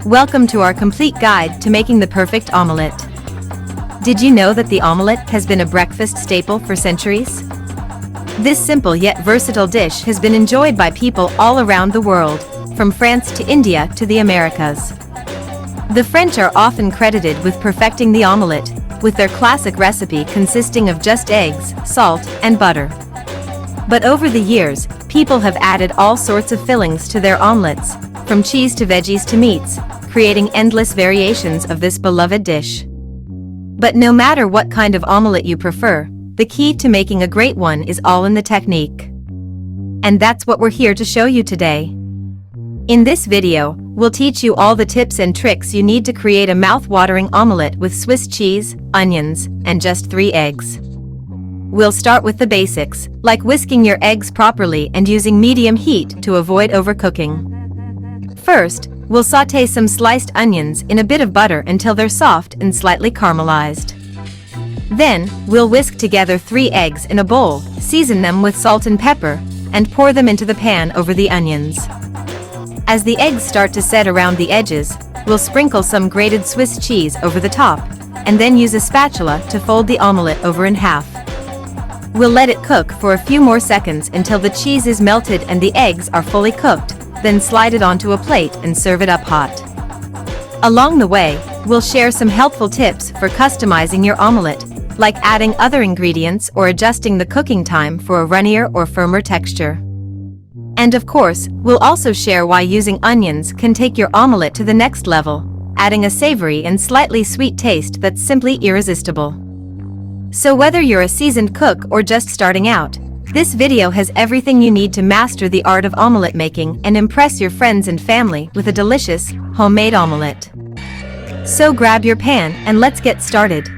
Welcome to our complete guide to making the perfect omelette. Did you know that the omelette has been a breakfast staple for centuries? This simple yet versatile dish has been enjoyed by people all around the world, from France to India to the Americas. The French are often credited with perfecting the omelette, with their classic recipe consisting of just eggs, salt, and butter. But over the years, people have added all sorts of fillings to their omelettes, from cheese to veggies to meats, creating endless variations of this beloved dish. But no matter what kind of omelette you prefer, the key to making a great one is all in the technique. And that's what we're here to show you today. In this video, we'll teach you all the tips and tricks you need to create a mouth-watering omelette with Swiss cheese, onions, and just 3 eggs. We'll start with the basics, like whisking your eggs properly and using medium heat to avoid overcooking. First, we'll sauté some sliced onions in a bit of butter until they're soft and slightly caramelized. Then, we'll whisk together 3 eggs in a bowl, season them with salt and pepper, and pour them into the pan over the onions. As the eggs start to set around the edges, we'll sprinkle some grated Swiss cheese over the top, and then use a spatula to fold the omelette over in half. We'll let it cook for a few more seconds until the cheese is melted and the eggs are fully cooked, then slide it onto a plate and serve it up hot. Along the way, we'll share some helpful tips for customizing your omelette, like adding other ingredients or adjusting the cooking time for a runnier or firmer texture. And of course, we'll also share why using onions can take your omelette to the next level, adding a savory and slightly sweet taste that's simply irresistible. So whether you're a seasoned cook or just starting out, this video has everything you need to master the art of omelette making and impress your friends and family with a delicious, homemade omelette. So grab your pan and let's get started.